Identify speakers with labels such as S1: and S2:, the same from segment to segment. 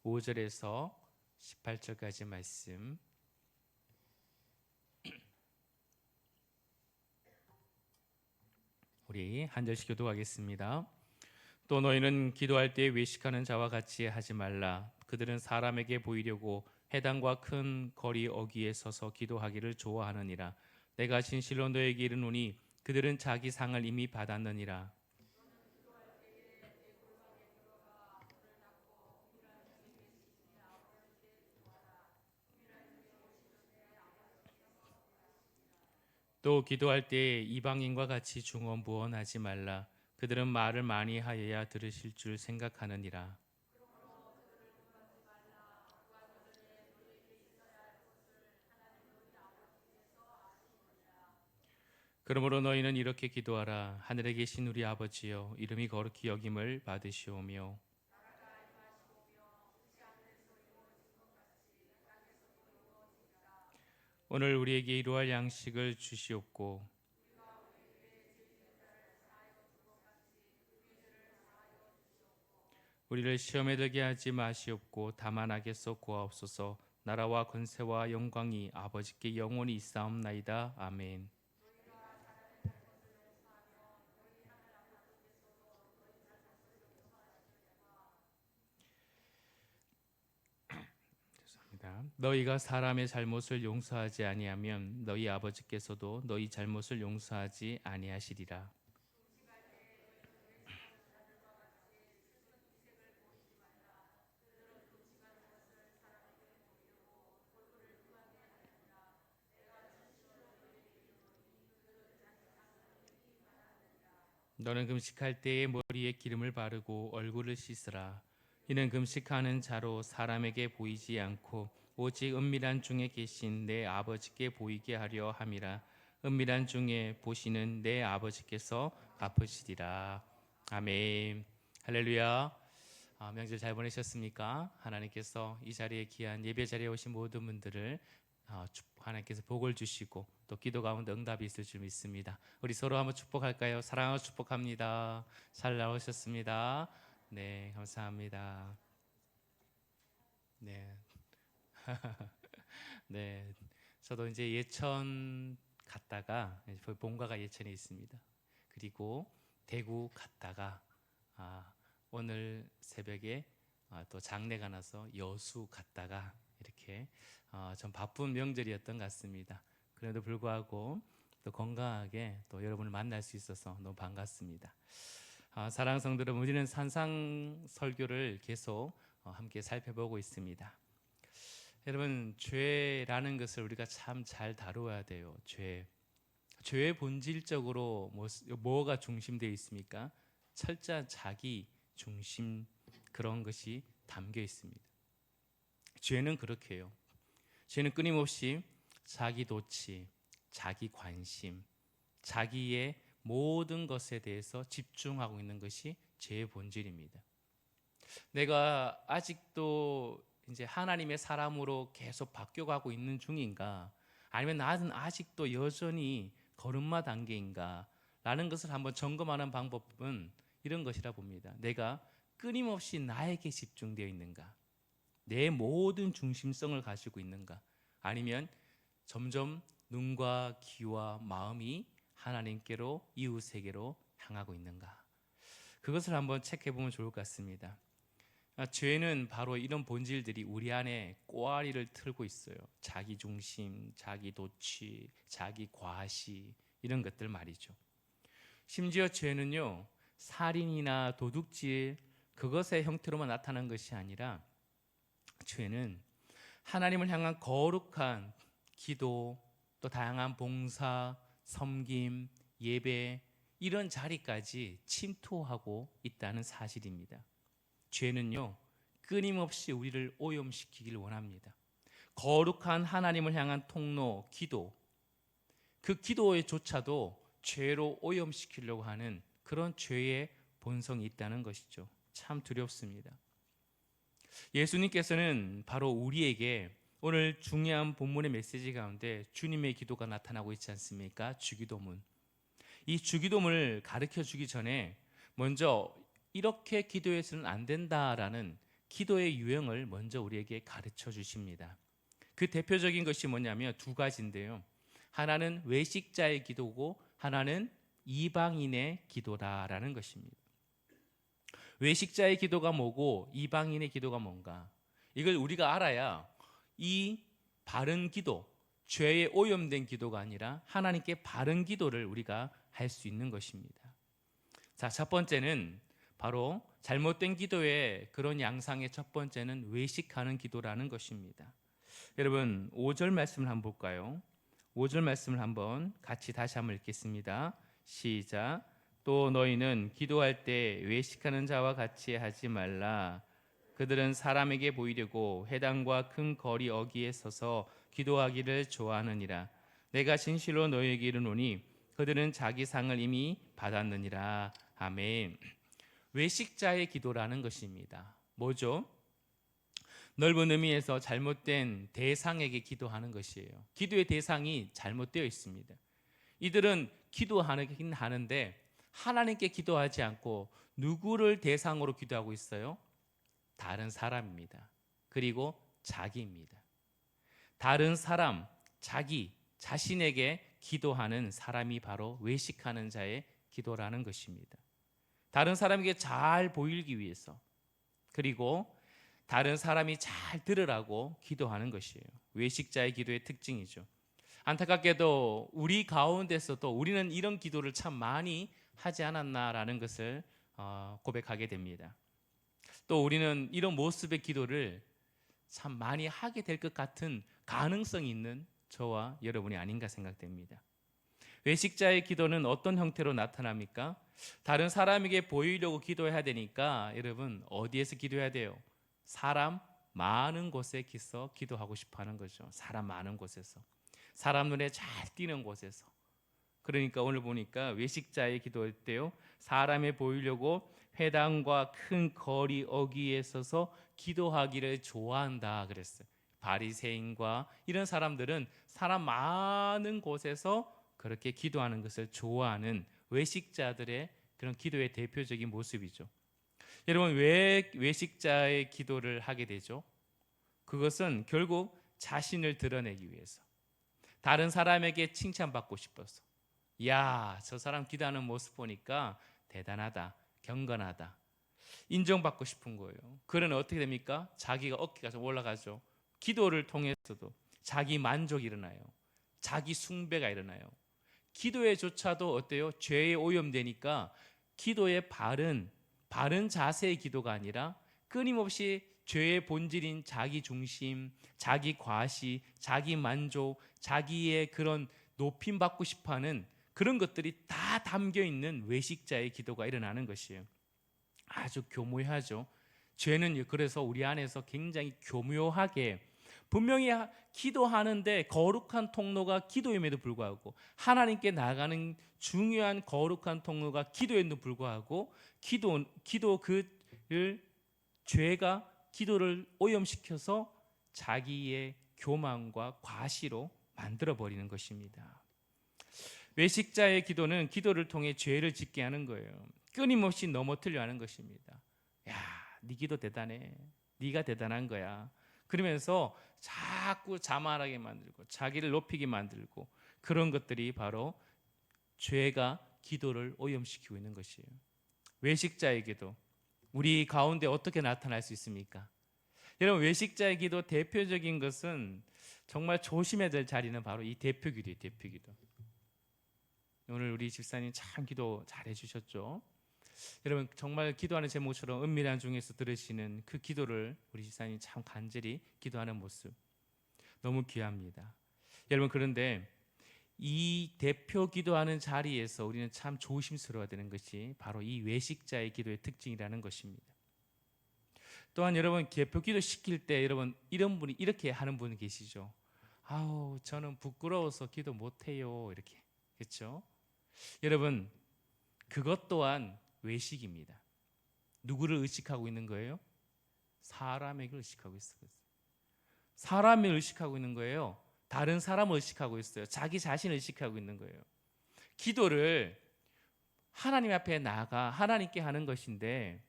S1: 5절에서 18절까지 말씀. 우리 한 절씩 교독하겠습니다. 또 너희는 기도할 때 외식하는 자와 같이 하지 말라. 그들은 사람에게 보이려고 회당과 큰 거리 어귀에 서서 기도하기를 좋아하느니라. 내가 진실로 너에게 이르노니 그들은 자기 상을 이미 받았느니라. 또 기도할 때 이방인과 같이 중언부언하지 말라. 그들은 말을 많이 하여야 들으실 줄 생각하느니라. 그러므로 너희는 이렇게 기도하라. 하늘에 계신 우리 아버지여, 이름이 거룩히 여김을 받으시오며 오늘 우리에게 이루할 양식을 주시옵고 우리를 시험에 들게 하지 마시옵고 다만 악에서 구하옵소서. 나라와 권세와 영광이 아버지께 영원히 있사옵나이다. 아멘. 죄송합니다. 너희가 사람의 잘못을 용서하지 아니하면 너희 아버지께서도 너희 잘못을 용서하지 아니하시리라. 너는 금식할 때에 머리에 기름을 바르고 얼굴을 씻으라. 이는 금식하는 자로 사람에게 보이지 않고 오직 은밀한 중에 계신 내 아버지께 보이게 하려 함이라. 은밀한 중에 보시는 내 아버지께서 갚으시리라. 아멘. 할렐루야. 명절 잘 보내셨습니까? 하나님께서 이 자리에 귀한 예배 자리에 오신 모든 분들을 하나님께서 복을 주시고 또 기도 가운데 응답이 있을 줄 믿습니다. 우리 서로 한번 축복할까요? 사랑하고 축복합니다. 잘 나오셨습니다. 네, 감사합니다. 네, 네, 저도 이제 예천 갔다가 본가가 예천에 있습니다. 그리고 대구 갔다가 오늘 새벽에 또 장례가 나서 여수 갔다가 이렇게 좀 바쁜 명절이었던 것 같습니다. 그래도 불구하고 또 건강하게 또 여러분을 만날 수 있어서 너무 반갑습니다. 사랑하는 성도들, 우리는 산상 설교를 계속 함께 살펴보고 있습니다. 여러분, 죄라는 것을 우리가 참 잘 다루어야 돼요. 죄의 본질적으로 뭐가 중심되어 있습니까? 철저한 자기 중심 그런 것이 담겨 있습니다. 죄는 그렇게 해요. 죄는 끊임없이 자기 도취, 자기 관심, 자기의 모든 것에 대해서 집중하고 있는 것이 죄의 본질입니다. 내가 아직도 이제 하나님의 사람으로 계속 바뀌어가고 있는 중인가? 아니면 나는 아직도 여전히 걸음마 단계인가? 라는 것을 한번 점검하는 방법은 이런 것이라 봅니다. 내가 끊임없이 나에게 집중되어 있는가? 내 모든 중심성을 가지고 있는가? 아니면 점점 눈과 귀와 마음이 하나님께로 이웃에게로 향하고 있는가? 그것을 한번 체크해 보면 좋을 것 같습니다. 죄는 바로 이런 본질들이 우리 안에 꼬아리를 틀고 있어요. 자기 중심, 자기 도취, 자기 과시 이런 것들 말이죠. 심지어 죄는요, 살인이나 도둑질 그것의 형태로만 나타난 것이 아니라 죄는 하나님을 향한 거룩한 기도, 또 다양한 봉사, 섬김, 예배 이런 자리까지 침투하고 있다는 사실입니다. 죄는요, 끊임없이 우리를 오염시키길 원합니다. 거룩한 하나님을 향한 통로, 기도, 그 기도에조차도 죄로 오염시키려고 하는 그런 죄의 본성이 있다는 것이죠. 참 두렵습니다. 예수님께서는 바로 우리에게 오늘 중요한 본문의 메시지 가운데 주님의 기도가 나타나고 있지 않습니까? 주기도문. 이 주기도문을 가르쳐 주기 전에 먼저 이렇게 기도해서는 안 된다라는 기도의 유형을 먼저 우리에게 가르쳐 주십니다. 그 대표적인 것이 뭐냐면 두 가지인데요. 하나는 외식자의 기도고 하나는 이방인의 기도다라는 것입니다. 외식자의 기도가 뭐고 이방인의 기도가 뭔가, 이걸 우리가 알아야 이 바른 기도, 죄에 오염된 기도가 아니라 하나님께 바른 기도를 우리가 할 수 있는 것입니다. 자, 첫 번째는 바로 잘못된 기도의 그런 양상의 첫 번째는 외식하는 기도라는 것입니다. 여러분 5절 말씀을 한번 볼까요? 5절 말씀을 한번 같이 다시 한번 읽겠습니다. 시작. 또 너희는 기도할 때 외식하는 자와 같이 하지 말라. 그들은 사람에게 보이려고 회당과 큰 거리 어귀에 서서 기도하기를 좋아하느니라. 내가 진실로 너희에게 이르노니 그들은 자기 상을 이미 받았느니라. 아멘. 외식자의 기도라는 것입니다. 뭐죠? 넓은 의미에서 잘못된 대상에게 기도하는 것이에요. 기도의 대상이 잘못되어 있습니다. 이들은 기도하긴 하는데 하나님께 기도하지 않고 누구를 대상으로 기도하고 있어요? 다른 사람입니다. 그리고 자기입니다. 다른 사람, 자기, 자신에게 기도하는 사람이 바로 외식하는 자의 기도라는 것입니다. 다른 사람에게 잘 보이기 위해서, 그리고 다른 사람이 잘 들으라고 기도하는 것이에요. 외식자의 기도의 특징이죠. 안타깝게도 우리 가운데서도 우리는 이런 기도를 참 많이 하지 않았나라는 것을 고백하게 됩니다. 또 우리는 이런 모습의 기도를 참 많이 하게 될 것 같은 가능성이 있는 저와 여러분이 아닌가 생각됩니다. 외식자의 기도는 어떤 형태로 나타납니까? 다른 사람에게 보이려고 기도해야 되니까 여러분 어디에서 기도해야 돼요? 사람 많은 곳에 기서 기도하고 싶어 하는 거죠. 사람 많은 곳에서, 사람 눈에 잘 띄는 곳에서. 그러니까 오늘 보니까 외식자의 기도할 때요, 사람에 보이려고 회당과 큰 거리 어귀에 서서 기도하기를 좋아한다 그랬어요. 바리새인과 이런 사람들은 사람 많은 곳에서 그렇게 기도하는 것을 좋아하는 외식자들의 그런 기도의 대표적인 모습이죠. 여러분 왜 외식자의 기도를 하게 되죠? 그것은 결국 자신을 드러내기 위해서, 다른 사람에게 칭찬받고 싶어서, 야, 저 사람 기도하는 모습 보니까 대단하다, 경건하다, 인정받고 싶은 거예요. 그러면 어떻게 됩니까? 자기가 어깨가 좀 올라가죠. 기도를 통해서도 자기 만족이 일어나요. 자기 숭배가 일어나요. 기도에조차도 어때요? 죄에 오염되니까 기도의 바른 자세의 기도가 아니라 끊임없이 죄의 본질인 자기 중심, 자기 과시, 자기 만족, 자기의 그런 높임 받고 싶어하는 그런 것들이 다 담겨 있는 외식자의 기도가 일어나는 것이에요. 아주 교묘하죠. 죄는 그래서 우리 안에서 굉장히 교묘하게, 분명히 기도하는데 거룩한 통로가 기도임에도 불구하고, 하나님께 나가는 중요한 거룩한 통로가 기도임에도 불구하고 그를 죄가 기도를 오염시켜서 자기의 교만과 과시로 만들어 버리는 것입니다. 외식자의 기도는 기도를 통해 죄를 짓게 하는 거예요. 끊임없이 넘어뜨려 하는 것입니다. 야, 네 기도 대단해. 네가 대단한 거야. 그러면서 자꾸 자만하게 만들고 자기를 높이게 만들고, 그런 것들이 바로 죄가 기도를 오염시키고 있는 것이에요. 외식자의 기도, 우리 가운데 어떻게 나타날 수 있습니까? 여러분 외식자의 기도 대표적인 것은, 정말 조심해야 될 자리는 바로 이 대표기도예요. 대표기도. 오늘 우리 집사님 참 기도 잘해 주셨죠? 여러분 정말 기도하는 제목처럼 은밀한 중에서 들으시는 그 기도를 우리 집사님 참 간절히 기도하는 모습 너무 귀합니다. 여러분 그런데 이 대표 기도하는 자리에서 우리는 참 조심스러워야 되는 것이 바로 이 외식자의 기도의 특징이라는 것입니다. 또한 여러분 대표 기도 시킬 때 여러분 이런 분이 이렇게 하는 분 계시죠? 아우 저는 부끄러워서 기도 못해요, 이렇게. 그렇죠? 여러분 그것 또한 외식입니다. 누구를 의식하고 있는 거예요? 사람에게 의식하고 있어요. 사람을 의식하고 있는 거예요. 다른 사람을 의식하고 있어요. 자기 자신을 의식하고 있는 거예요. 기도를 하나님 앞에 나가 하나님께 하는 것인데,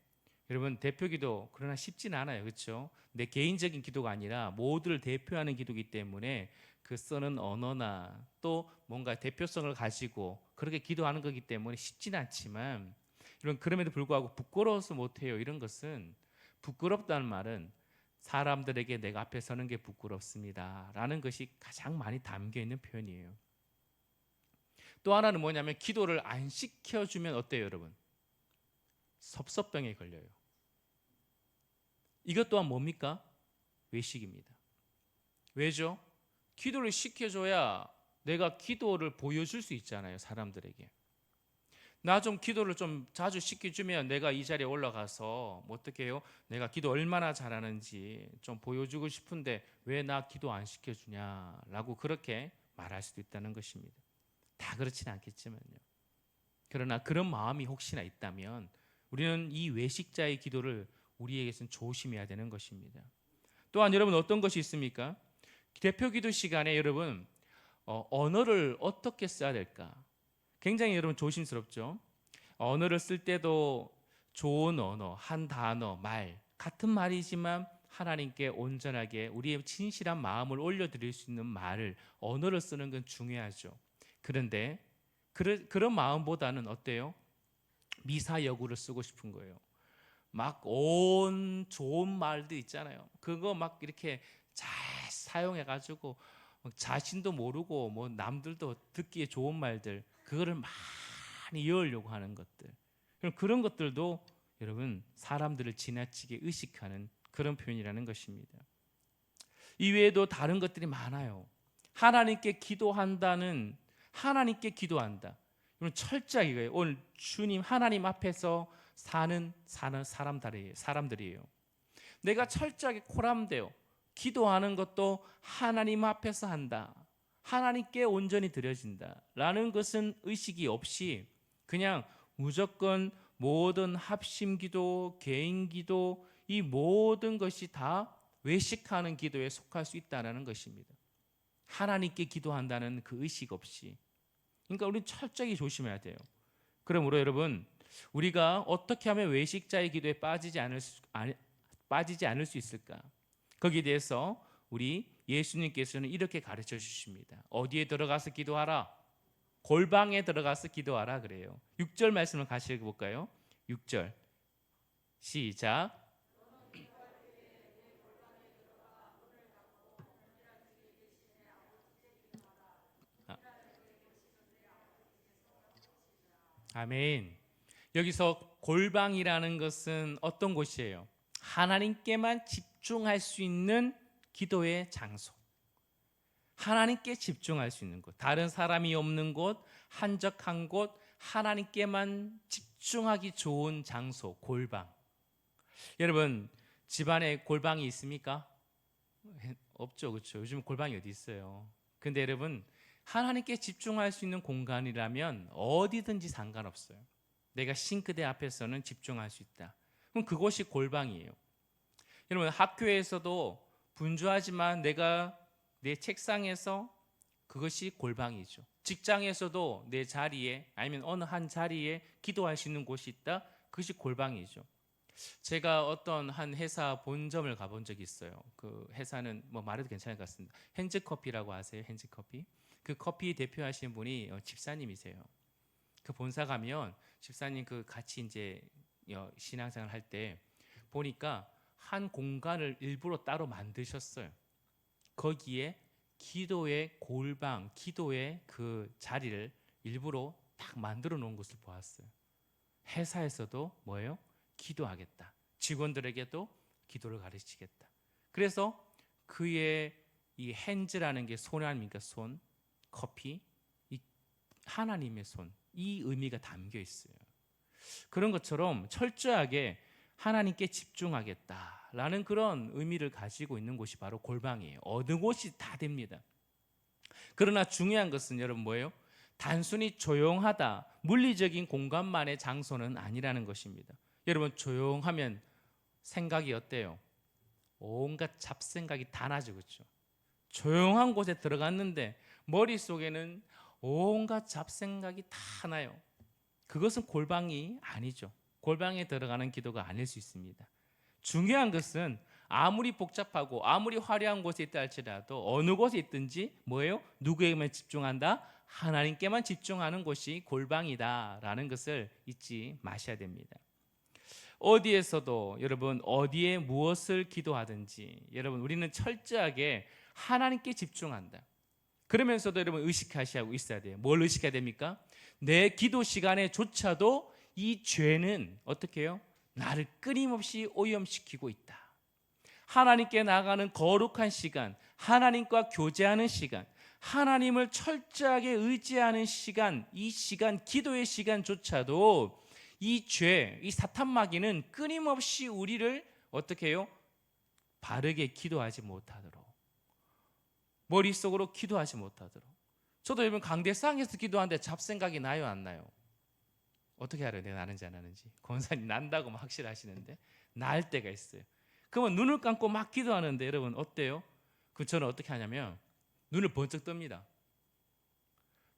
S1: 여러분 대표 기도 그러나 쉽진 않아요. 그렇죠? 내 개인적인 기도가 아니라 모두를 대표하는 기도이기 때문에 그 쓰는 언어나 또 뭔가 대표성을 가지고 그렇게 기도하는 거기 때문에 쉽지는 않지만 이런 그럼에도 불구하고 부끄러워서 못해요. 이런 것은 부끄럽다는 말은 사람들에게 내가 앞에 서는 게 부끄럽습니다 라는 것이 가장 많이 담겨 있는 표현이에요. 또 하나는 뭐냐면 기도를 안 시켜주면 어때요 여러분? 섭섭병에 걸려요. 이것 또한 뭡니까? 외식입니다. 왜죠? 기도를 시켜줘야 내가 기도를 보여줄 수 있잖아요 사람들에게. 나 좀 기도를 좀 자주 시켜주면 내가 이 자리에 올라가서 뭐 어떻게 해요? 내가 기도 얼마나 잘하는지 좀 보여주고 싶은데 왜 나 기도 안 시켜주냐라고 그렇게 말할 수도 있다는 것입니다. 다 그렇지는 않겠지만요. 그러나 그런 마음이 혹시나 있다면 우리는 이 외식자의 기도를 우리에게서는 조심해야 되는 것입니다. 또한 여러분 어떤 것이 있습니까? 대표 기도 시간에 여러분 언어를 어떻게 써야 될까? 굉장히 여러분 조심스럽죠. 언어를 쓸 때도 좋은 언어, 한 단어, 말 같은 말이지만 하나님께 온전하게 우리의 진실한 마음을 올려드릴 수 있는 말을 언어를 쓰는 건 중요하죠. 그런데 그런 마음보다는 어때요? 미사여구를 쓰고 싶은 거예요. 막 온 좋은 말도 있잖아요. 그거 막 이렇게 잘 사용해가지고 자신도 모르고 뭐 남들도 듣기에 좋은 말들 그거를 많이 이어려고 하는 것들. 그런 것들도 여러분 사람들을 지나치게 의식하는 그런 표현이라는 것입니다. 이외에도 다른 것들이 많아요. 하나님께 기도한다는 하나님께 기도한다. 여러분 철저하게 이거예요. 오늘 주님 하나님 앞에서 사는 사람들이에요. 내가 철저하게 코람되어 기도하는 것도 하나님 앞에서 한다. 하나님께 온전히 드려진다. 라는 것은 의식이 없이 그냥 무조건 모든 합심기도, 개인기도 이 모든 것이 다 외식하는 기도에 속할 수 있다는 것입니다. 하나님께 기도한다는 그 의식 없이. 그러니까 우리는 철저히 조심해야 돼요. 그러므로 여러분 우리가 어떻게 하면 외식자의 기도에 빠지지 않을 수 있을까? 거기에 대해서 우리 예수님께서는 이렇게 가르쳐 주십니다. 어디에 들어가서 기도하라? 골방에 들어가서 기도하라 그래요. 6절 말씀을 같이 읽어볼까요? 6절 시작. 아, 아멘. 여기서 골방이라는 것은 어떤 곳이에요? 하나님께만 집중할 수 있는 기도의 장소. 하나님께 집중할 수 있는 곳. 다른 사람이 없는 곳, 한적한 곳, 하나님께만 집중하기 좋은 장소, 골방. 여러분, 집안에 골방이 있습니까? 없죠, 그렇죠? 요즘 골방이 어디 있어요? 근데 여러분, 하나님께 집중할 수 있는 공간이라면 어디든지 상관없어요. 내가 싱크대 앞에서는 집중할 수 있다. 그럼 그곳이 골방이에요. 여러분 학교에서도 분주하지만 내가 내 책상에서 그것이 골방이죠. 직장에서도 내 자리에 아니면 어느 한 자리에 기도할 수 있는 곳이 있다. 그것이 골방이죠. 제가 어떤 한 회사 본점을 가본 적이 있어요. 그 회사는 뭐 말해도 괜찮을 것 같습니다. 핸즈커피라고 아세요? 핸즈커피? 그 커피 대표하시는 분이 집사님이세요. 그 본사 가면 집사님 그 같이 이제 신앙생활 할 때 보니까 한 공간을 일부러 따로 만드셨어요. 거기에 기도의 골방, 기도의 그 자리를 일부러 딱 만들어 놓은 것을 보았어요. 회사에서도 뭐예요? 기도하겠다. 직원들에게도 기도를 가르치겠다. 그래서 그의 이 핸즈라는 게 손 아닙니까? 손, 커피, 이 하나님의 손, 이 의미가 담겨 있어요. 그런 것처럼 철저하게 하나님께 집중하겠다라는 그런 의미를 가지고 있는 곳이 바로 골방이에요. 어느 곳이 다 됩니다. 그러나 중요한 것은 여러분 뭐예요? 단순히 조용하다, 물리적인 공간만의 장소는 아니라는 것입니다. 여러분 조용하면 생각이 어때요? 온갖 잡생각이 다 나죠, 그렇죠? 조용한 곳에 들어갔는데 머릿속에는 온갖 잡생각이 다 나요. 그것은 골방이 아니죠. 골방에 들어가는 기도가 아닐 수 있습니다. 중요한 것은 아무리 복잡하고 아무리 화려한 곳에 있다 할지라도 어느 곳에 있든지 뭐예요? 누구에게만 집중한다? 하나님께만 집중하는 곳이 골방이다라는 것을 잊지 마셔야 됩니다. 어디에서도 여러분 어디에 무엇을 기도하든지 여러분 우리는 철저하게 하나님께 집중한다. 그러면서도 여러분 의식하시고 있어야 돼요. 뭘 의식해야 됩니까? 내 기도 시간에조차도 이 죄는 어떻게 해요? 나를 끊임없이 오염시키고 있다. 하나님께 나가는 거룩한 시간, 하나님과 교제하는 시간, 하나님을 철저하게 의지하는 시간, 이 시간, 기도의 시간조차도 이 죄, 이 사탄 마귀는 끊임없이 우리를 어떻게 해요? 바르게 기도하지 못하도록, 머릿속으로 기도하지 못하도록. 저도 여러분 강대상에서 기도하는데 잡생각이 나요, 안 나요? 어떻게 알아요? 내가 나는지 안 나는지. 권사님 난다고 막 확실하시는데 날 때가 있어요. 그러면 눈을 감고 막 기도하는데 여러분 어때요? 그 저는 어떻게 하냐면 눈을 번쩍 뜹니다.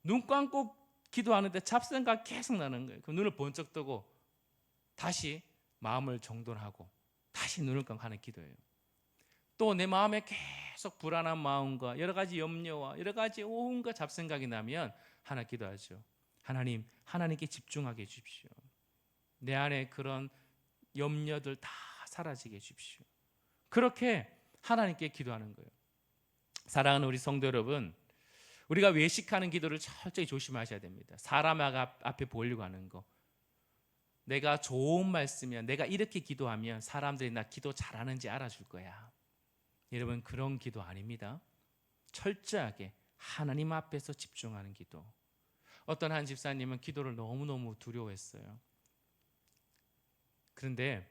S1: 눈 감고 기도하는데 잡생각 계속 나는 거예요. 그럼 눈을 번쩍 뜨고 다시 마음을 정돈하고 다시 눈을 감고 하는 기도예요. 또 내 마음에 계속 불안한 마음과 여러 가지 염려와 여러 가지 온갖 잡생각이 나면 하나 기도하죠. 하나님, 하나님께 집중하게 해주십시오. 내 안에 그런 염려들 다 사라지게 해주십시오. 그렇게 하나님께 기도하는 거예요. 사랑하는 우리 성도 여러분, 우리가 외식하는 기도를 철저히 조심하셔야 됩니다. 사람 앞에 보이려고 하는 거. 내가 좋은 말씀이야, 내가 이렇게 기도하면 사람들이 나 기도 잘하는지 알아줄 거야. 여러분 그런 기도 아닙니다. 철저하게 하나님 앞에서 집중하는 기도. 어떤 한 집사님은 기도를 너무너무 두려워했어요. 그런데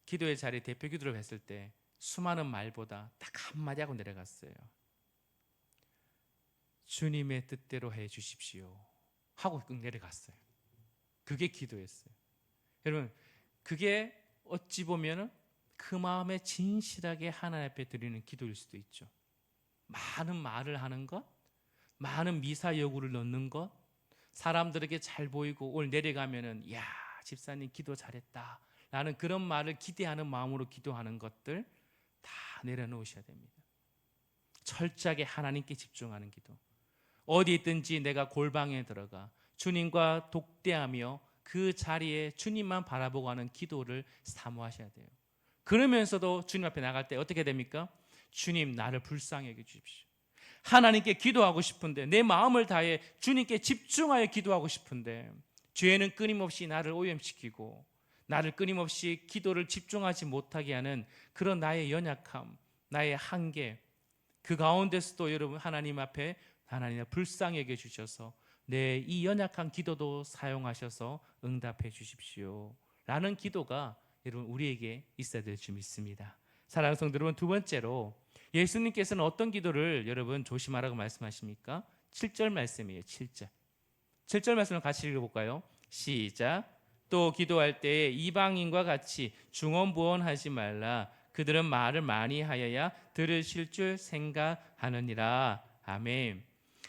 S1: 기도의 자리에 대표 기도를 했을 때 수많은 말보다 딱 한마디 하고 내려갔어요. 주님의 뜻대로 해 주십시오 하고 내려갔어요. 그게 기도였어요. 여러분 그게 어찌 보면 그 마음에 진실하게 하나님 앞에 드리는 기도일 수도 있죠. 많은 말을 하는 것, 많은 미사 여구를 넣는 것, 사람들에게 잘 보이고 오늘 내려가면은 야 집사님 기도 잘했다 라는 그런 말을 기대하는 마음으로 기도하는 것들 다 내려놓으셔야 됩니다. 철저하게 하나님께 집중하는 기도. 어디 있든지 내가 골방에 들어가 주님과 독대하며 그 자리에 주님만 바라보고 하는 기도를 사모하셔야 돼요. 그러면서도 주님 앞에 나갈 때 어떻게 됩니까? 주님 나를 불쌍히 여겨 주십시오. 하나님께 기도하고 싶은데 내 마음을 다해 주님께 집중하여 기도하고 싶은데 죄는 끊임없이 나를 오염시키고 나를 끊임없이 기도를 집중하지 못하게 하는 그런 나의 연약함, 나의 한계, 그 가운데서도 여러분 하나님 앞에 하나님 불쌍히 여겨 주셔서 내 이 연약한 기도도 사용하셔서 응답해 주십시오 라는 기도가 여러분 우리에게 있어야 될 줄 믿습니다. 사랑하는 성도 여러분, 두 번째로 예수님께서는 어떤 기도를 여러분 조심하라고 말씀하십니까? 7절 말씀이에요. 7절 말씀을 같이 읽어볼까요? 시작. 또 기도할 때에 이방인과 같이 중언부언하지 말라. 그들은 말을 많이 하여야 들으실 줄 생각하느니라. 아멘.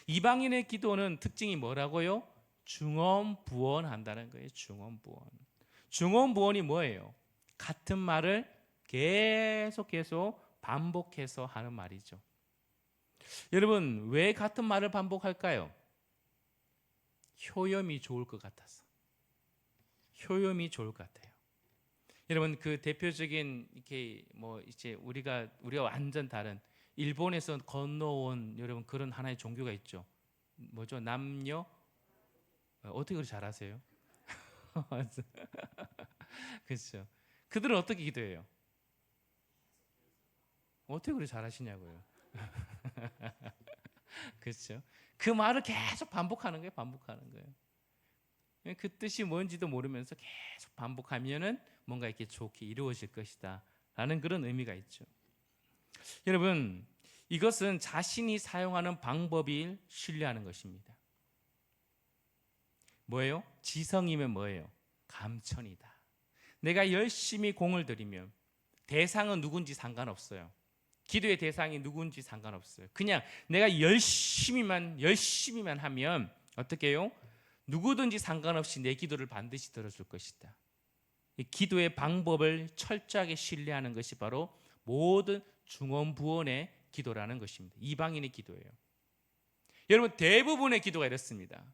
S1: 이방인의 기도는 특징이 뭐라고요? 중언부언한다는 거예요. 중언부언이 뭐예요? 같은 말을 계속 반복해서 하는 말이죠. 여러분 왜 같은 말을 반복할까요? 효염이 좋을 것 같아서. 효염이 좋을 것 같아요. 여러분 그 대표적인 이렇게 뭐 이제 우리가 완전 다른 일본에서 건너온 여러분 그런 하나의 종교가 있죠. 뭐죠? 남녀 어떻게 그렇게 잘하세요? 그렇죠. 그들은 어떻게 기도해요? 어떻게 그렇게 잘하시냐고요. 그렇죠. 그 말을 계속 반복하는 거예요. 그 뜻이 뭔지도 모르면서 계속 반복하면은 뭔가 이렇게 좋게 이루어질 것이다 라는 그런 의미가 있죠. 여러분 이것은 자신이 사용하는 방법을 신뢰하는 것입니다. 뭐예요? 지성이면 뭐예요? 감천이다. 내가 열심히 공을 들이면 대상은 누군지 상관없어요. 기도의 대상이 누군지 상관없어요. 그냥 내가 열심히만 하면 어떻게 해요? 누구든지 상관없이 내 기도를 반드시 들어줄 것이다. 이 기도의 방법을 철저하게 신뢰하는 것이 바로 모든 중원부원의 기도라는 것입니다. 이방인의 기도예요. 여러분, 대부분의 기도가 이렇습니다.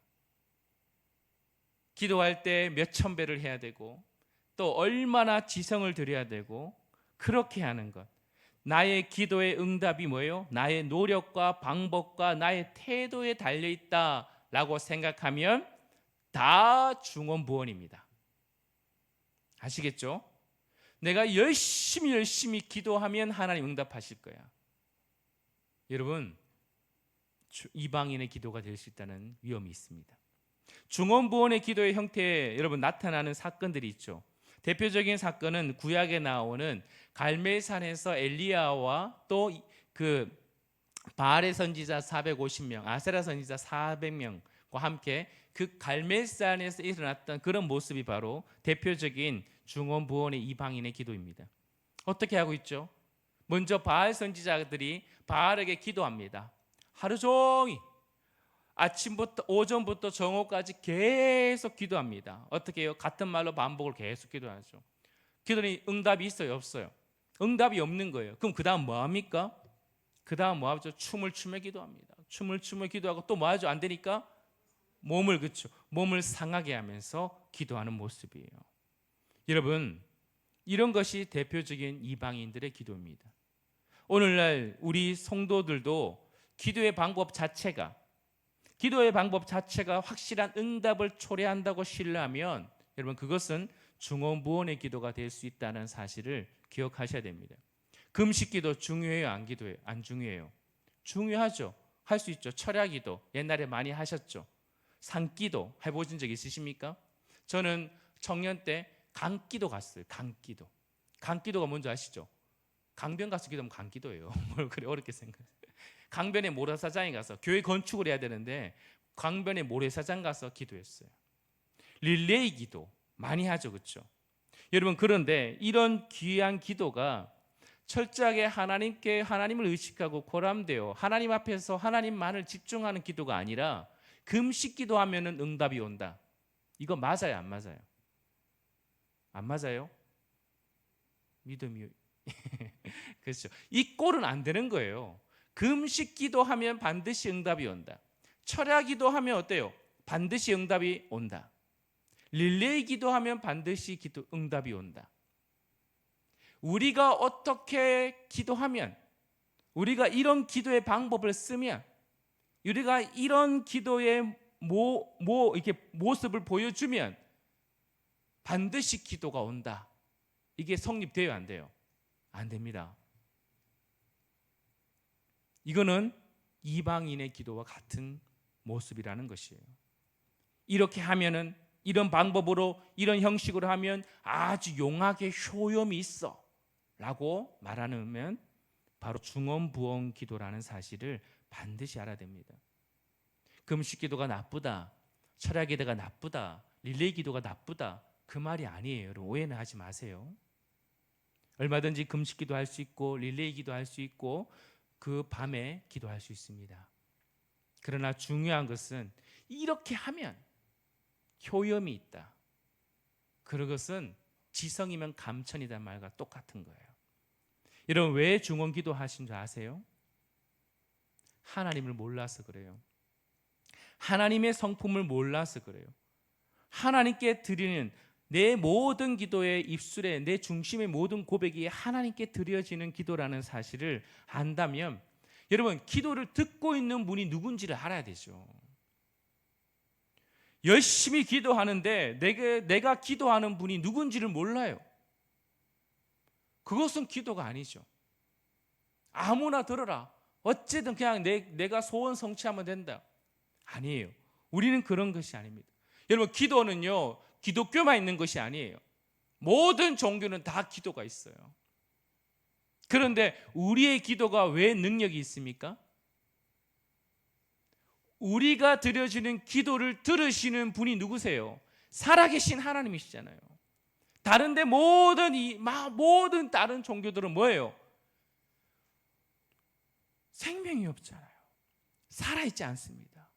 S1: 기도할 때 몇천 배를 해야 되고 또 얼마나 지성을 들여야 되고 그렇게 하는 것. 나의 기도의 응답이 뭐예요? 나의 노력과 방법과 나의 태도에 달려있다라고 생각하면 다 중원부원입니다. 아시겠죠? 내가 열심히 기도하면 하나님 응답하실 거야. 여러분, 이방인의 기도가 될 수 있다는 위험이 있습니다. 중원부원의 기도의 형태에 여러분 나타나는 사건들이 있죠. 대표적인 사건은 구약에 나오는 갈멜산에서 엘리야와 또 그 바알의 선지자 450명, 아세라 선지자 400명과 함께 그 갈멜산에서 일어났던 그런 모습이 바로 대표적인 중원부원의 이방인의 기도입니다. 어떻게 하고 있죠? 먼저 바알 선지자들이 바알에게 기도합니다. 하루 종일 아침부터 오전부터 정오까지 계속 기도합니다. 어떻게 해요? 같은 말로 반복을 계속 기도하죠. 기도니 응답이 있어요? 없어요? 응답이 없는 거예요. 그럼 그 다음 뭐 합니까? 그 다음 뭐 하죠? 춤을 추며 기도합니다. 춤을 추며 기도하고 또 뭐 하죠? 안 되니까 몸을 상하게 하면서 기도하는 모습이에요. 여러분, 이런 것이 대표적인 이방인들의 기도입니다. 오늘날 우리 성도들도 기도의 방법 자체가 확실한 응답을 초래한다고 신뢰하면 여러분 그것은 중원부원의 기도가 될 수 있다는 사실을 기억하셔야 됩니다. 금식기도 중요해요? 안 중요해요? 중요하죠. 할 수 있죠. 철야기도 옛날에 많이 하셨죠. 산기도 해보신 적 있으십니까? 저는 청년 때 강기도 갔어요. 강기도가 뭔지 아시죠? 강변 가서 기도하면 강기도예요. 뭘 그래 어렵게 생각해요. 강변에 모래사장에 가서 교회 건축을 해야 되는데 강변에 모래사장 가서 기도했어요. 릴레이 기도 많이 하죠, 그렇죠? 여러분, 그런데 이런 귀한 기도가 철저하게 하나님을 의식하고 고람되어 하나님 앞에서 하나님만을 집중하는 기도가 아니라 금식 기도하면은 응답이 온다. 이거 맞아요, 안 맞아요? 안 맞아요? 믿음이 그렇죠. 이 꼴은 안 되는 거예요. 금식 기도하면 반드시 응답이 온다. 철야 기도하면 어때요? 반드시 응답이 온다. 릴레이 기도하면 반드시 응답이 온다. 우리가 어떻게 기도하면, 우리가 이런 기도의 방법을 쓰면, 우리가 이런 기도의 이렇게 모습을 보여주면 반드시 기도가 온다. 이게 성립돼요, 안 돼요? 안 됩니다. 이거는 이방인의 기도와 같은 모습이라는 것이에요. 이렇게 하면은, 이런 방법으로, 이런 형식으로 하면 아주 용하게 효염이 있어 라고 말하면 바로 중원부원 기도라는 사실을 반드시 알아야 됩니다. 금식 기도가 나쁘다, 철야 기도가 나쁘다, 릴레이 기도가 나쁘다, 그 말이 아니에요. 여러분, 오해는 하지 마세요. 얼마든지 금식 기도할 수 있고 릴레이 기도할 수 있고 그 밤에 기도할 수 있습니다. 그러나 중요한 것은 이렇게 하면 효염이 있다. 그것은 지성이면 감천이다 말과 똑같은 거예요. 여러분, 왜 중원기도 하신 줄 아세요? 하나님을 몰라서 그래요. 하나님의 성품을 몰라서 그래요. 하나님께 드리는 내 모든 기도의 입술에 내 중심의 모든 고백이 하나님께 드려지는 기도라는 사실을 안다면 여러분, 기도를 듣고 있는 분이 누군지를 알아야 되죠. 열심히 기도하는데 내가 기도하는 분이 누군지를 몰라요. 그것은 기도가 아니죠. 아무나 들어라. 어쨌든 그냥 내가 소원 성취하면 된다. 아니에요. 우리는 그런 것이 아닙니다. 여러분, 기도는요, 기독교만 있는 것이 아니에요. 모든 종교는 다 기도가 있어요. 그런데 우리의 기도가 왜 능력이 있습니까? 우리가 드려지는 기도를 들으시는 분이 누구세요? 살아계신 하나님이시잖아요. 다른데 모든 다른 종교들은 뭐예요? 생명이 없잖아요. 살아있지 않습니다.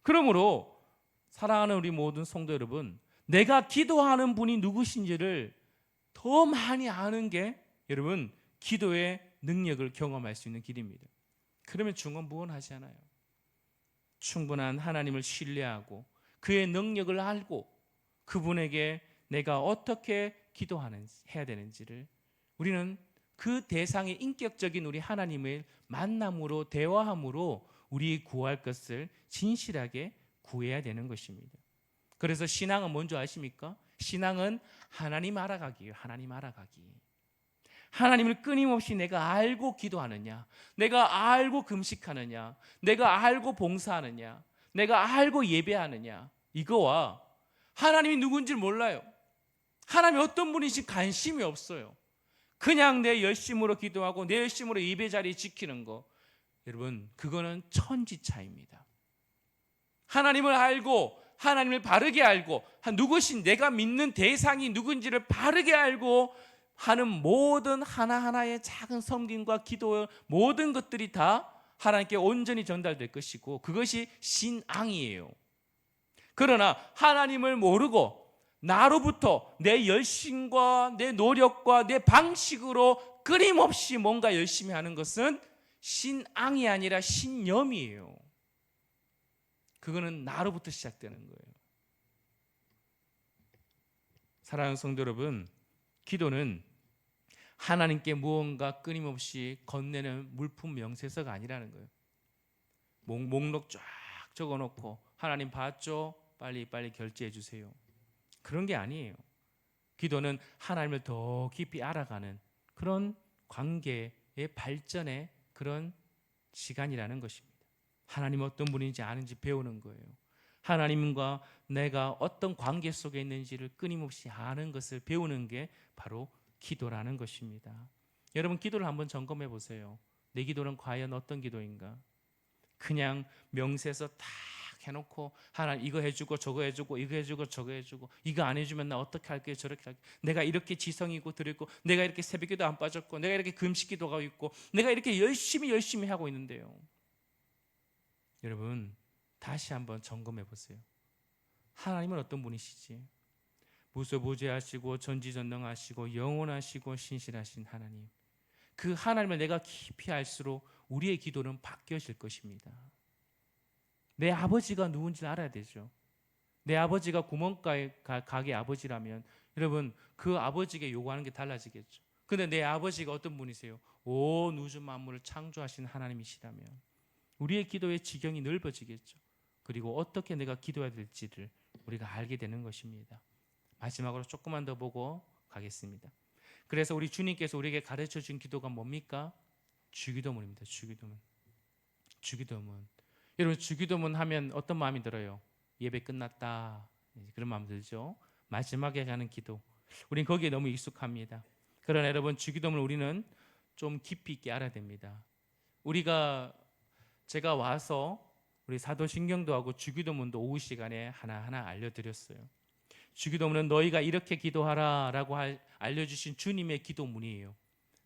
S1: 그러므로 사랑하는 우리 모든 성도 여러분, 내가 기도하는 분이 누구신지를 더 많이 아는 게 여러분 기도의 능력을 경험할 수 있는 길입니다. 그러면 중언부언하지 않아요. 충분한 하나님을 신뢰하고 그의 능력을 알고 그분에게 내가 어떻게 해야 되는지를 우리는 그 대상의 인격적인 우리 하나님의 만남으로 대화함으로 우리 구할 것을 진실하게 구해야 되는 것입니다. 그래서 신앙은 뭔지 아십니까? 신앙은 하나님 알아가기예요. 하나님 알아가기. 하나님을 끊임없이 내가 알고 기도하느냐, 내가 알고 금식하느냐, 내가 알고 봉사하느냐, 내가 알고 예배하느냐, 이거와 하나님이 누군지 몰라요. 하나님이 어떤 분인지 관심이 없어요. 그냥 내 열심으로 기도하고 내 열심으로 예배 자리 지키는 거, 여러분 그거는 천지차이입니다. 하나님을 알고 하나님을 바르게 알고 누구신 내가 믿는 대상이 누군지를 바르게 알고 하는 모든 하나하나의 작은 섬김과 기도 모든 것들이 다 하나님께 온전히 전달될 것이고 그것이 신앙이에요. 그러나 하나님을 모르고 나로부터 내 열심과 내 노력과 내 방식으로 끊임없이 뭔가 열심히 하는 것은 신앙이 아니라 신념이에요. 그거는 나로부터 시작되는 거예요. 사랑하는 성도 여러분, 기도는 하나님께 무언가 끊임없이 건네는 물품 명세서가 아니라는 거예요. 목록 쫙 적어놓고 하나님 봤죠? 빨리 결제해 주세요. 그런 게 아니에요. 기도는 하나님을 더 깊이 알아가는 그런 관계의 발전의 그런 시간이라는 것입니다. 하나님 어떤 분인지 아는지 배우는 거예요. 하나님과 내가 어떤 관계 속에 있는지를 끊임없이 아는 것을 배우는 게 바로 기도라는 것입니다. 여러분 기도를 한번 점검해 보세요. 내 기도는 과연 어떤 기도인가? 그냥 명세서 딱 해놓고 하나님 이거 해주고 저거 해주고 이거 해주고 저거 해주고 이거 안 해주면 나 어떻게 할게요 저렇게 할게요. 내가 이렇게 지성이고 드렸고 내가 이렇게 새벽기도 안 빠졌고 내가 이렇게 금식기도 가고 있고 내가 이렇게 열심히 하고 있는데요. 여러분 다시 한번 점검해 보세요. 하나님은 어떤 분이시지? 무소부재하시고 전지전능하시고 영원하시고 신실하신 하나님, 그 하나님을 내가 깊이 알수록 우리의 기도는 바뀌어질 것입니다. 내 아버지가 누군지 알아야 되죠. 내 아버지가 구멍가게 아버지라면 여러분 그 아버지에게 요구하는 게 달라지겠죠. 근데 내 아버지가 어떤 분이세요? 온 우주 만물을 창조하신 하나님이시라면 우리의 기도의 지경이 넓어지겠죠. 그리고 어떻게 내가 기도해야 될지를 우리가 알게 되는 것입니다. 마지막으로 조금만 더 보고 가겠습니다. 그래서 우리 주님께서 우리에게 가르쳐 준 기도가 뭡니까? 주기도문입니다. 주기도문. 여러분 주기도문 하면 어떤 마음이 들어요? 예배 끝났다 그런 마음 들죠. 마지막에 가는 기도, 우린 거기에 너무 익숙합니다. 그러나 여러분 주기도문 우리는 좀 깊이 있게 알아야 됩니다. 제가 와서 우리 사도신경도 하고 주기도문도 오후 시간에 하나하나 알려드렸어요. 주기도문은 너희가 이렇게 기도하라라고 알려주신 주님의 기도문이에요.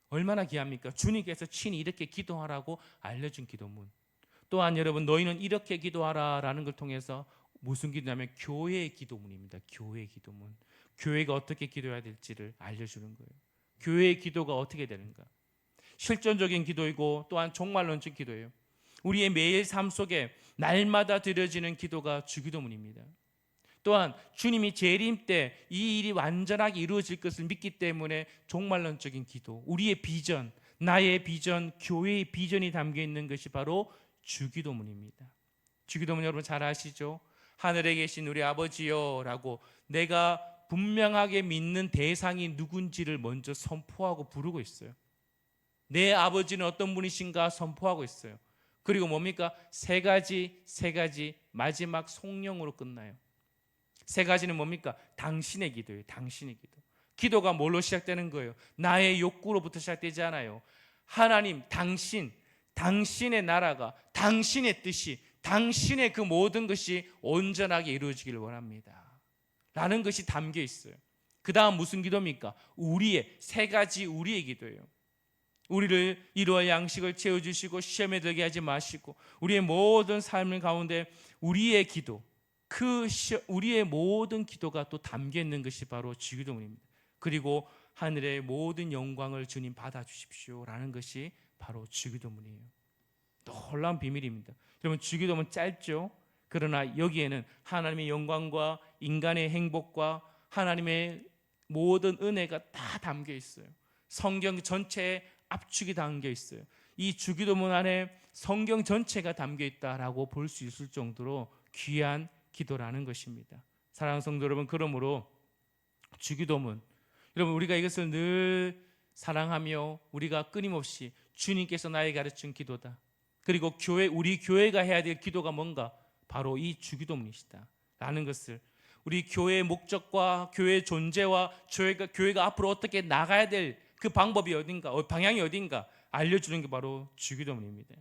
S1: 얼마나 귀합니까? 주님께서 친히 이렇게 기도하라고 알려준 기도문. 또한 여러분 너희는 이렇게 기도하라라는 걸 통해서 무슨 기도냐면 교회의 기도문입니다. 교회의 기도문. 교회가 어떻게 기도해야 될지를 알려주는 거예요. 교회의 기도가 어떻게 되는가? 실존적인 기도이고 또한 종말론적 기도예요. 우리의 매일 삶 속에 날마다 드려지는 기도가 주기도문입니다. 또한 주님이 재림 때 이 일이 완전하게 이루어질 것을 믿기 때문에 종말론적인 기도, 우리의 비전, 나의 비전, 교회의 비전이 담겨 있는 것이 바로 주기도문입니다. 주기도문 여러분 잘 아시죠? 하늘에 계신 우리 아버지요 라고 내가 분명하게 믿는 대상이 누군지를 먼저 선포하고 부르고 있어요. 내 아버지는 어떤 분이신가 선포하고 있어요. 그리고 뭡니까? 세 가지 마지막 송영으로 끝나요. 세 가지는 뭡니까? 당신의 기도예요. 당신의 기도. 기도가 뭘로 시작되는 거예요? 나의 욕구로부터 시작되지 않아요. 하나님, 당신의 나라가, 당신의 뜻이, 당신의 그 모든 것이 온전하게 이루어지기를 원합니다 라는 것이 담겨 있어요. 그 다음 무슨 기도입니까? 세 가지 우리의 기도예요. 우리를 이루어 양식을 채워주시고 시험에 들게 하지 마시고 우리의 모든 삶을 가운데 우리의 기도, 우리의 모든 기도가 또 담겨 있는 것이 바로 주기도문입니다. 그리고 하늘의 모든 영광을 주님 받아주십시오라는 것이 바로 주기도문이에요. 놀라운 비밀입니다. 여러분, 주기도문 짧죠? 그러나 여기에는 하나님의 영광과 인간의 행복과 하나님의 모든 은혜가 다 담겨 있어요. 성경 전체에 압축이 담겨 있어요. 이 주기도문 안에 성경 전체가 담겨 있다라고 볼 수 있을 정도로 귀한 기도라는 것입니다. 사랑하는 성도 여러분, 그러므로 주기도문, 여러분, 우리가 이것을 늘 사랑하며 우리가 끊임없이 주님께서 나에게 가르친 기도다. 그리고 우리 교회가 해야 될 기도가 뭔가? 바로 이 주기도문이시다 라는 것을, 우리 교회의 목적과 교회의 존재와 교회가 앞으로 어떻게 나가야 될 그 방법이 어딘가, 방향이 어딘가 알려주는 게 바로 주기도문입니다.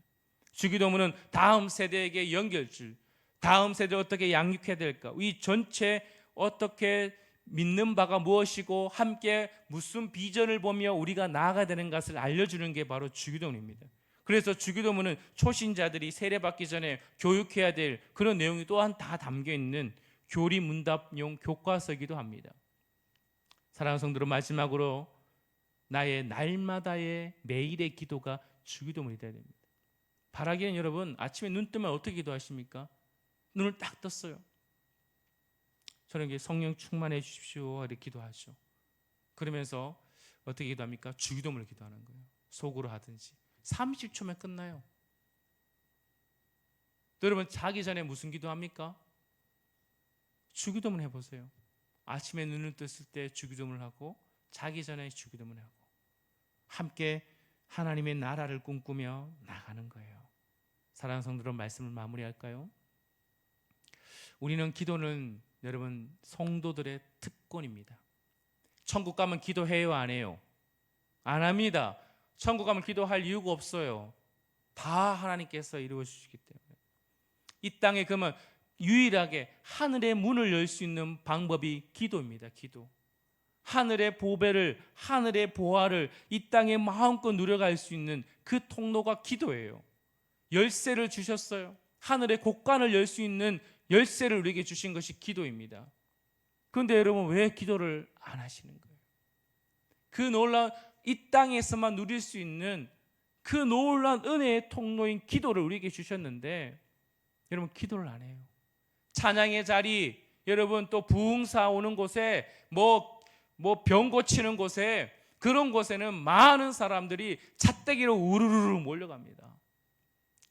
S1: 주기도문은 다음 세대에게 연결줄, 다음 세대를 어떻게 양육해야 될까, 이 전체 어떻게 믿는 바가 무엇이고 함께 무슨 비전을 보며 우리가 나아가야 되는 것을 알려주는 게 바로 주기도문입니다. 그래서 주기도문은 초신자들이 세례받기 전에 교육해야 될 그런 내용이 또한 다 담겨있는 교리문답용 교과서이기도 합니다. 사랑하는 성도들, 마지막으로 나의 날마다의 매일의 기도가 주기도문이 되어야 됩니다. 바라기는 여러분, 아침에 눈 뜨면 어떻게 기도하십니까? 눈을 딱 떴어요. 저는 성령 충만해 주십시오 이렇게 기도하죠. 그러면서 어떻게 기도합니까? 주기도문을 기도하는 거예요. 속으로 하든지. 30초면 끝나요. 여러분, 자기 전에 무슨 기도합니까? 주기도문 해보세요. 아침에 눈을 떴을 때 주기도문을 하고, 자기 전에 주기도문을 하고, 함께 하나님의 나라를 꿈꾸며 나가는 거예요. 사랑하는 성도들, 말씀을 마무리할까요? 우리는 기도는 여러분 성도들의 특권입니다. 천국 가면 기도해요, 안 해요? 안 합니다. 천국 가면 기도할 이유가 없어요. 다 하나님께서 이루어 주시기 때문에. 이 땅에 그러면 유일하게 하늘의 문을 열 수 있는 방법이 기도입니다. 기도. 하늘의 보배를, 하늘의 보화를 이 땅에 마음껏 누려갈 수 있는 그 통로가 기도예요. 열쇠를 주셨어요. 하늘의 곳간을 열 수 있는 열쇠를 우리에게 주신 것이 기도입니다. 그런데 여러분, 왜 기도를 안 하시는 거예요? 그 놀라운, 이 땅에서만 누릴 수 있는 그 놀라운 은혜의 통로인 기도를 우리에게 주셨는데 여러분, 기도를 안 해요. 찬양의 자리, 여러분, 또 부흥사 오는 곳에 병 고치는 곳에, 그런 곳에는 많은 사람들이 잣대기로 우르르 몰려갑니다.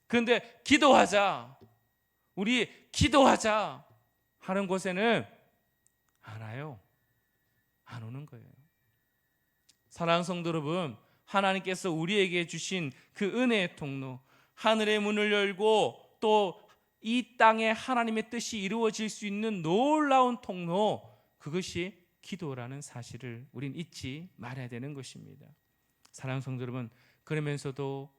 S1: 그런데 기도하자, 우리 기도하자 하는 곳에는 안 와요. 안 오는 거예요. 사랑하는 성도 여러분, 하나님께서 우리에게 주신 그 은혜의 통로, 하늘의 문을 열고 또 이 땅에 하나님의 뜻이 이루어질 수 있는 놀라운 통로, 그것이 기도라는 사실을 우린 잊지 말아야 되는 것입니다. 사랑하는 성도 여러분, 그러면서도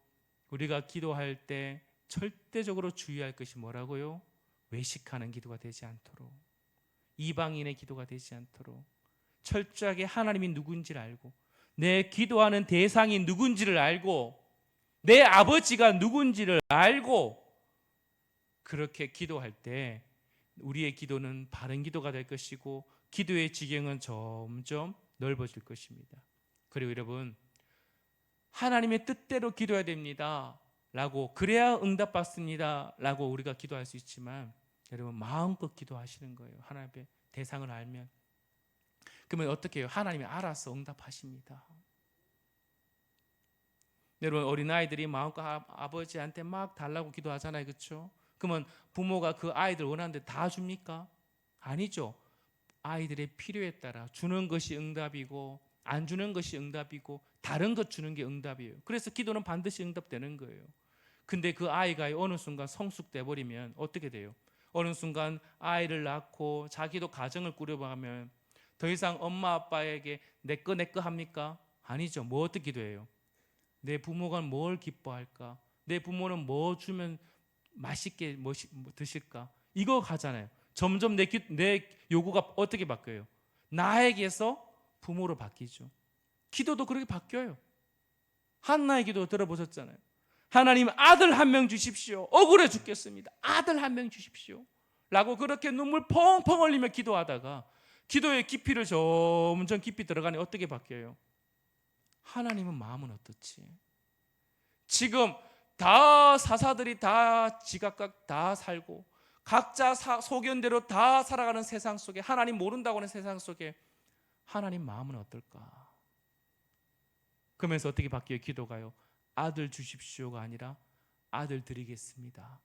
S1: 우리가 기도할 때 절대적으로 주의할 것이 뭐라고요? 외식하는 기도가 되지 않도록, 이방인의 기도가 되지 않도록 철저하게 하나님이 누군지를 알고, 내 기도하는 대상이 누군지를 알고, 내 아버지가 누군지를 알고, 그렇게 기도할 때 우리의 기도는 바른 기도가 될 것이고 기도의 지경은 점점 넓어질 것입니다. 그리고 여러분, 하나님의 뜻대로 기도해야 됩니다 라고, 그래야 응답받습니다 라고 우리가 기도할 수 있지만, 여러분 마음껏 기도하시는 거예요. 하나님의 대상을 알면. 그러면 어떻게 해요? 하나님이 알아서 응답하십니다. 여러분, 어린아이들이 마음껏 아버지한테 막 달라고 기도하잖아요. 그렇죠? 그러면 부모가 그 아이들 원하는 데 다 줍니까? 아니죠. 아이들의 필요에 따라 주는 것이 응답이고 안 주는 것이 응답이고 다른 것 주는 게 응답이에요. 그래서 기도는 반드시 응답되는 거예요. 근데 그 아이가 어느 순간 성숙돼 버리면 어떻게 돼요? 어느 순간 아이를 낳고 자기도 가정을 꾸려가면 더 이상 엄마 아빠에게 내 거 합니까? 아니죠. 뭐 어떻게 기도해요? 내 부모가 뭘 기뻐할까? 내 부모는 뭐 주면 맛있게 드실까? 이거 가잖아요. 점점 내 요구가 어떻게 바뀌어요? 나에게서 부모로 바뀌죠. 기도도 그렇게 바뀌어요. 한나의 기도 들어보셨잖아요. 하나님, 아들 한 명 주십시오. 억울해 죽겠습니다. 아들 한 명 주십시오 라고 그렇게 눈물 펑펑 흘리며 기도하다가 기도의 깊이를 점점 깊이 들어가니 어떻게 바뀌어요? 하나님은 마음은 어떻지? 지금 다 사사들이 다 지각각 다 살고 각자 소견대로 다 살아가는 세상 속에, 하나님 모른다고 하는 세상 속에 하나님 마음은 어떨까? 그러면서 어떻게 바뀌어요? 기도가요. 아들 주십시오가 아니라 아들 드리겠습니다.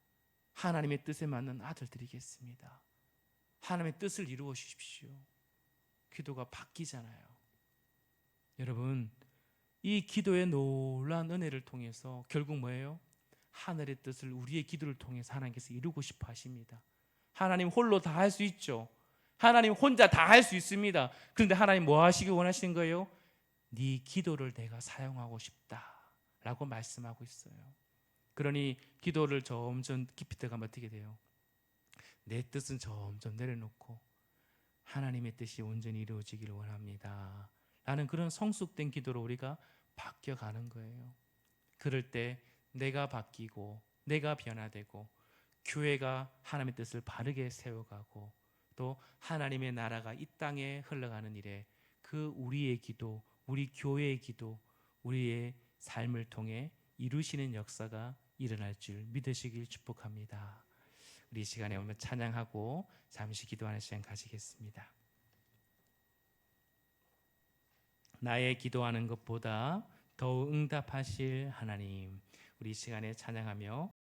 S1: 하나님의 뜻에 맞는 아들 드리겠습니다. 하나님의 뜻을 이루어 주십시오. 기도가 바뀌잖아요. 여러분, 이 기도의 놀라운 은혜를 통해서 결국 뭐예요? 하늘의 뜻을 우리의 기도를 통해서 하나님께서 이루고 싶어 하십니다. 하나님 홀로 다 할 수 있죠. 하나님 혼자 다 할 수 있습니다. 그런데 하나님 뭐 하시기 원하시는 거예요? 네 기도를 내가 사용하고 싶다라고 말씀하고 있어요. 그러니 기도를 점점 깊이 들어가면 어떻게 돼요? 내 뜻은 점점 내려놓고 하나님의 뜻이 온전히 이루어지기를 원합니다 라는 그런 성숙된 기도로 우리가 바뀌어가는 거예요. 그럴 때 내가 바뀌고 내가 변화되고 교회가 하나님의 뜻을 바르게 세워가고 또 하나님의 나라가 이 땅에 흘러가는 일에 그 우리의 기도, 우리 교회의 기도, 우리의 삶을 통해 이루시는 역사가 일어날 줄 믿으시길 축복합니다. 우리 이 시간에 오면 찬양하고 잠시 기도하는 시간 가지겠습니다. 나의 기도하는 것보다 더욱 응답하실 하나님, 우리 이 시간에 찬양하며